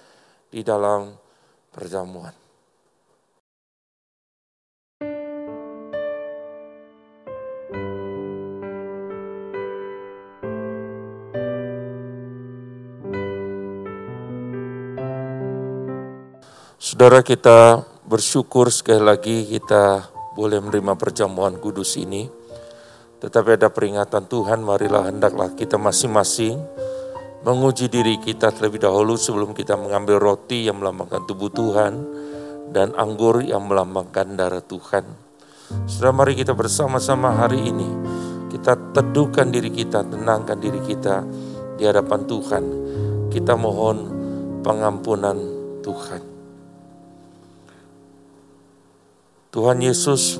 Speaker 1: di dalam perjamuan. Saudara, kita bersyukur sekali lagi kita boleh menerima perjamuan kudus ini. Tetapi ada peringatan Tuhan, marilah hendaklah kita masing-masing menguji diri kita terlebih dahulu sebelum kita mengambil roti yang melambangkan tubuh Tuhan dan anggur yang melambangkan darah Tuhan. Saudara, mari kita bersama-sama hari ini, kita teduhkan diri kita, tenangkan diri kita di hadapan Tuhan. Kita mohon pengampunan Tuhan. Tuhan Yesus,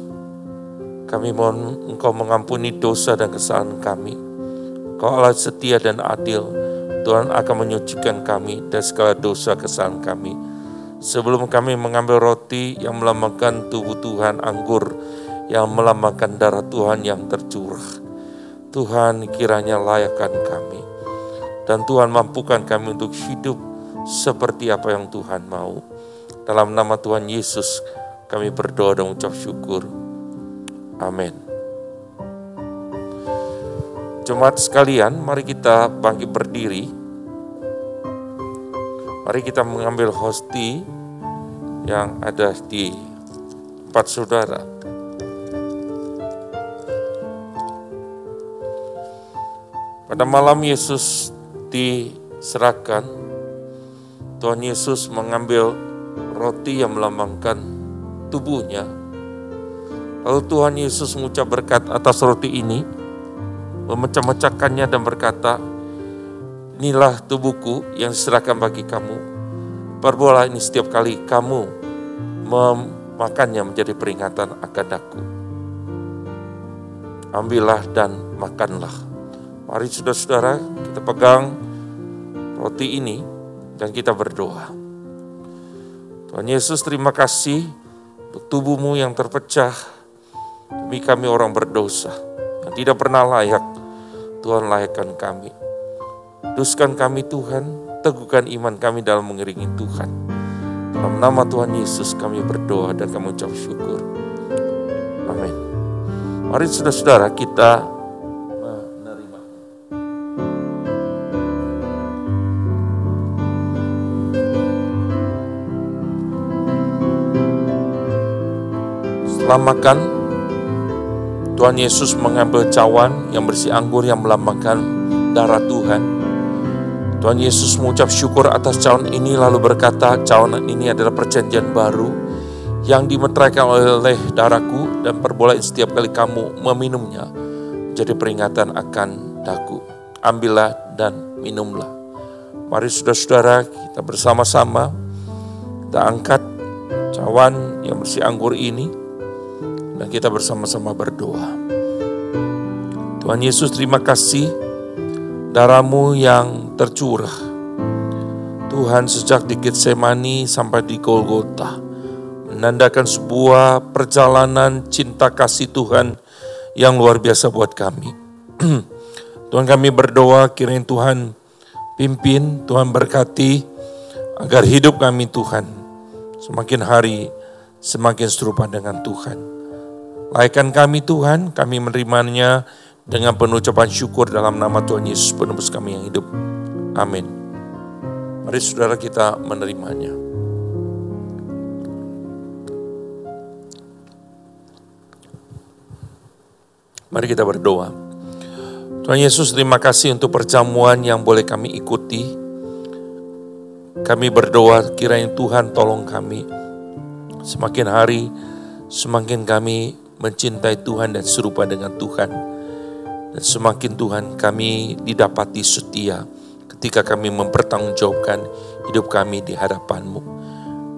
Speaker 1: kami mohon Engkau mengampuni dosa dan kesalahan kami. Engkau Allah setia dan adil. Tuhan akan menyucikan kami dari segala dosa kesalahan kami. Sebelum kami mengambil roti yang melambangkan tubuh Tuhan, anggur yang melambangkan darah Tuhan yang tercurah, Tuhan kiranya layakkan kami. Dan Tuhan mampukan kami untuk hidup seperti apa yang Tuhan mau. Dalam nama Tuhan Yesus kami berdoa dan ucap syukur. Amin. Jemaat sekalian, mari kita bangkit berdiri. Mari kita mengambil hosti yang ada di tempat saudara. Pada malam Yesus diserahkan, Tuhan Yesus mengambil roti yang melambangkan tubuhnya. Lalu Tuhan Yesus mengucap berkat atas roti ini, memecah-mecahkannya dan berkata, inilah tubuhku yang diserahkan bagi kamu. Perbuatlah ini setiap kali kamu memakannya menjadi peringatan akan aku. Ambillah dan makanlah. Mari saudara-saudara, kita pegang roti ini dan kita berdoa. Tuhan Yesus, terima kasih untuk tubuh-Mu yang terpecah demi kami orang berdosa yang tidak pernah layak. Tuhan layakkan kami. Kuduskan kami Tuhan, teguhkan iman kami dalam mengiringi Tuhan. Dalam nama Tuhan Yesus kami berdoa dan kami ucap syukur. Amin. Mari saudara-saudara kita menerima. Setelah makan, Tuhan Yesus mengambil cawan yang berisi anggur yang melambangkan darah Tuhan. Tuhan Yesus mengucap syukur atas cawan ini lalu berkata, cawan ini adalah perjanjian baru yang dimeteraikan oleh darahku, dan perbuatan setiap kali kamu meminumnya menjadi peringatan akan daku. Ambillah dan minumlah. Mari saudara-saudara, kita bersama-sama kita angkat cawan yang berisi anggur ini dan kita bersama-sama berdoa. Tuhan Yesus, terima kasih darah-Mu yang tercurah Tuhan sejak di Getsemani sampai di Golgota, menandakan sebuah perjalanan cinta kasih Tuhan yang luar biasa buat kami. Tuhan, kami berdoa kiranya Tuhan pimpin, Tuhan berkati agar hidup kami Tuhan semakin hari semakin serupa dengan Tuhan. Layakkan kami Tuhan, kami menerimanya dengan penuh ucapan syukur dalam nama Tuhan Yesus penebus kami yang hidup. Amin. Mari saudara kita menerimanya. Mari kita berdoa. Tuhan Yesus, terima kasih untuk perjamuan yang boleh kami ikuti. Kami berdoa kiranya Tuhan tolong kami. Semakin hari semakin kami mencintai Tuhan dan serupa dengan Tuhan. Dan semakin Tuhan kami didapati setia ketika kami mempertanggungjawabkan hidup kami di hadapan-Mu.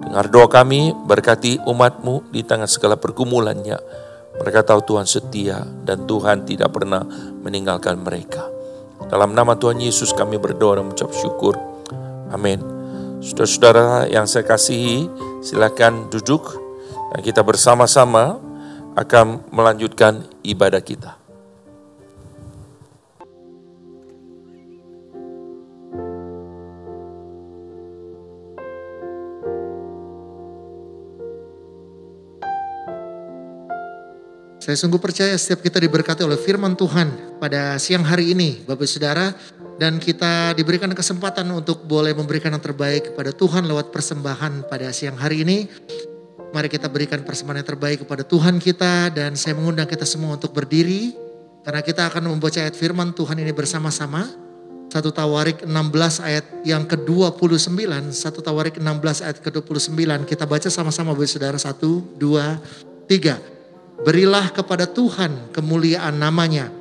Speaker 1: Dengar doa kami, berkati umat-Mu di tengah segala pergumulannya. Mereka tahu Tuhan setia dan Tuhan tidak pernah meninggalkan mereka. Dalam nama Tuhan Yesus kami berdoa dan mengucap syukur. Amin. Saudara-saudara yang saya kasihi, silakan duduk dan kita bersama-sama akan melanjutkan ibadah kita.
Speaker 2: Saya sungguh percaya setiap kita diberkati oleh firman Tuhan pada siang hari ini, Bapak Saudara. Dan kita diberikan kesempatan untuk boleh memberikan yang terbaik kepada Tuhan lewat persembahan pada siang hari ini. Mari kita berikan persembahan yang terbaik kepada Tuhan kita. Dan saya mengundang kita semua untuk berdiri. Karena kita akan membaca ayat firman Tuhan ini bersama-sama. 1 Tawarik 16 ayat yang ke-29. 1 Tawarik 16 ayat ke-29. Kita baca sama-sama Bapak Saudara. 1, 2, 3. Berilah kepada Tuhan kemuliaan namanya.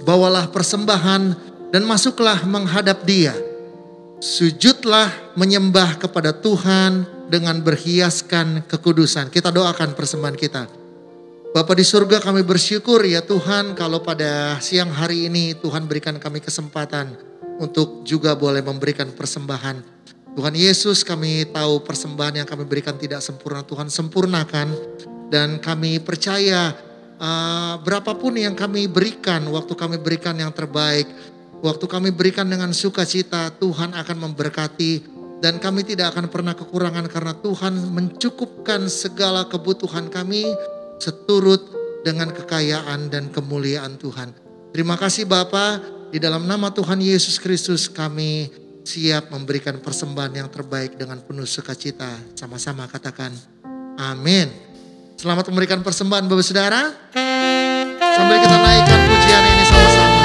Speaker 2: Bawalah persembahan dan masuklah menghadap Dia. Sujudlah menyembah kepada Tuhan dengan berhiaskan kekudusan. Kita doakan persembahan kita. Bapa di surga, kami bersyukur ya Tuhan kalau pada siang hari ini Tuhan berikan kami kesempatan untuk juga boleh memberikan persembahan. Tuhan Yesus, kami tahu persembahan yang kami berikan tidak sempurna, Tuhan sempurnakan. Dan kami percaya berapapun yang kami berikan, waktu kami berikan yang terbaik, waktu kami berikan dengan sukacita, Tuhan akan memberkati. Dan kami tidak akan pernah kekurangan karena Tuhan mencukupkan segala kebutuhan kami seturut dengan kekayaan dan kemuliaan Tuhan. Terima kasih Bapa, di dalam nama Tuhan Yesus Kristus kami siap memberikan persembahan yang terbaik dengan penuh sukacita. Sama-sama katakan amin. Selamat memberikan persembahan Bapak Saudara. Sambil kita naikkan pujian ini sama-sama.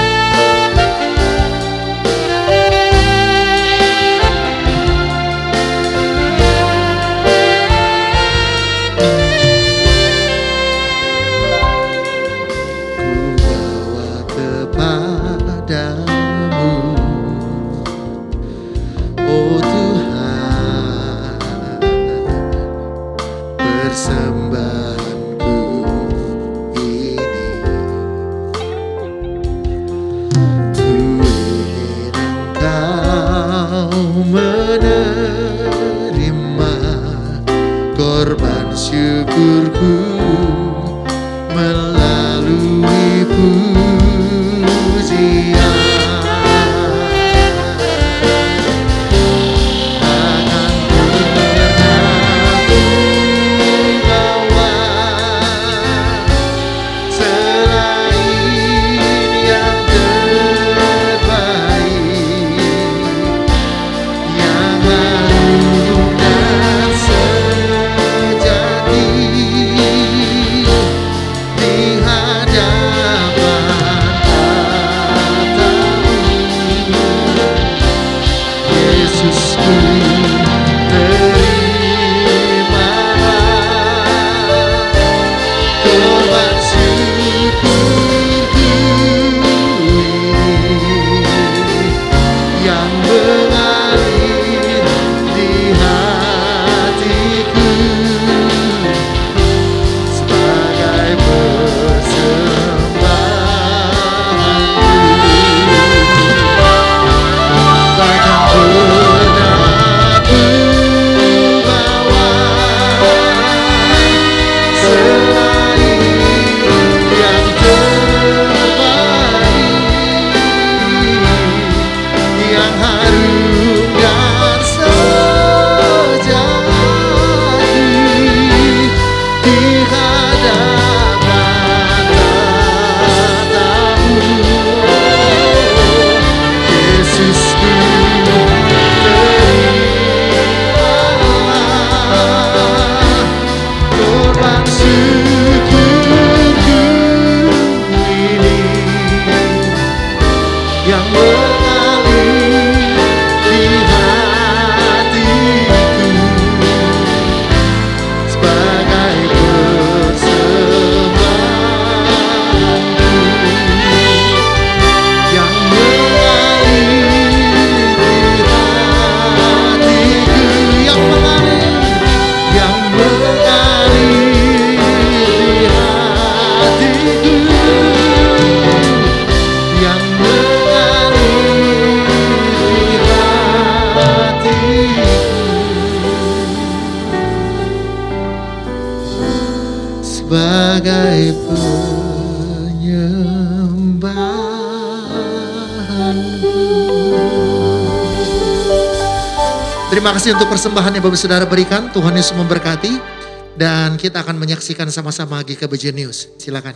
Speaker 2: Terima kasih untuk persembahan yang Bapak Saudara berikan. Tuhan Yesus memberkati. Dan kita akan menyaksikan sama-sama GKBJ News. Silakan.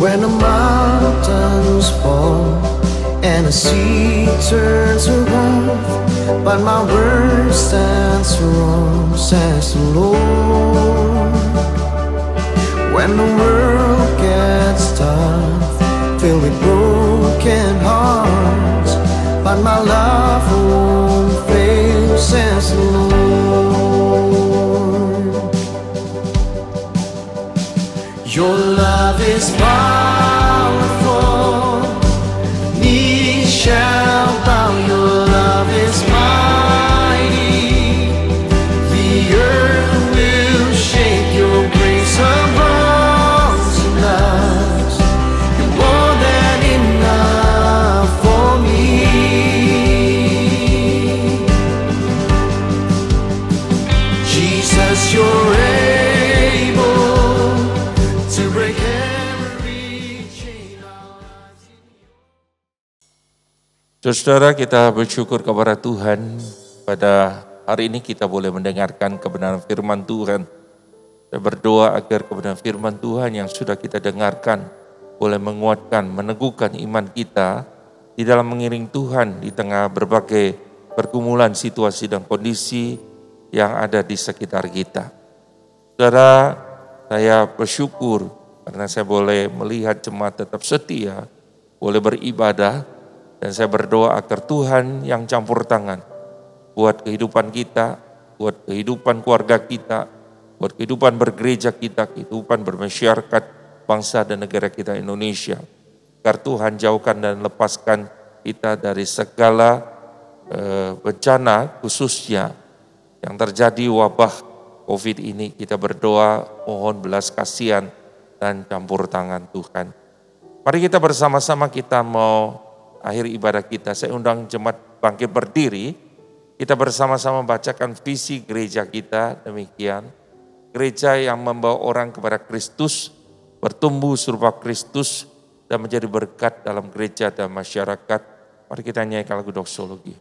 Speaker 3: When the mountains fall and the sea turns around, but my word stands firm, says the Lord. When the world gets tough, filled with broken hearts, but my love won't fail, says the Lord. Your love is powerful, knees shall bow. Your love is mighty, the earth will shake. Your grace abounds in us, you're more than enough for me. Jesus, you're able to break every chain.
Speaker 1: Saudara, kita bersyukur kepada Tuhan pada hari ini kita boleh mendengarkan kebenaran firman Tuhan. Saya berdoa agar kebenaran firman Tuhan yang sudah kita dengarkan boleh menguatkan, meneguhkan iman kita di dalam mengiring Tuhan di tengah berbagai pergumulan situasi dan kondisi yang ada di sekitar kita. Saudara, saya bersyukur karena saya boleh melihat jemaat tetap setia, boleh beribadah, dan saya berdoa agar Tuhan yang campur tangan buat kehidupan kita, buat kehidupan keluarga kita, buat kehidupan bergereja kita, kehidupan bermasyarakat, bangsa dan negara kita Indonesia. Agar Tuhan jauhkan dan lepaskan kita dari segala bencana khususnya yang terjadi wabah COVID ini. Kita berdoa mohon belas kasihan dan campur tangan Tuhan. Mari kita bersama-sama kita mau akhir ibadah kita. Saya undang jemaat bangkit berdiri. Kita bersama-sama bacakan visi gereja kita demikian. Gereja yang membawa orang kepada Kristus, bertumbuh serupa Kristus dan menjadi berkat dalam gereja dan masyarakat. Mari kita nyanyikan lagu doksologi.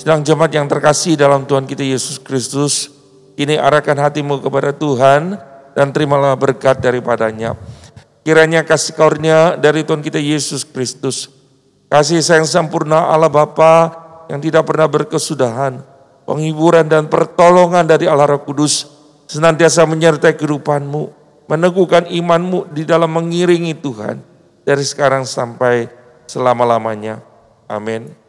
Speaker 1: Sedang jemaat yang terkasih dalam Tuhan kita Yesus Kristus, ini arahkan hatimu kepada Tuhan dan terimalah berkat daripadanya. Kiranya kasih karunia dari Tuhan kita Yesus Kristus, kasih sayang sempurna Allah Bapa yang tidak pernah berkesudahan, penghiburan dan pertolongan dari Allah Roh Kudus senantiasa menyertai kehidupanmu, meneguhkan imanmu di dalam mengiringi Tuhan dari sekarang sampai selama-lamanya. Amin.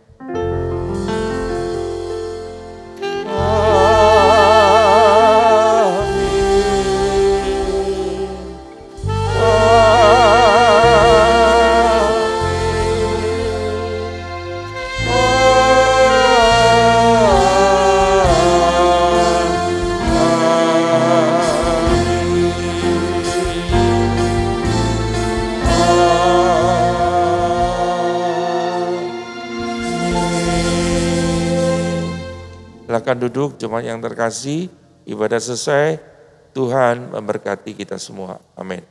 Speaker 1: Silakan duduk jemaat yang terkasih, ibadah selesai, Tuhan memberkati kita semua. Amin.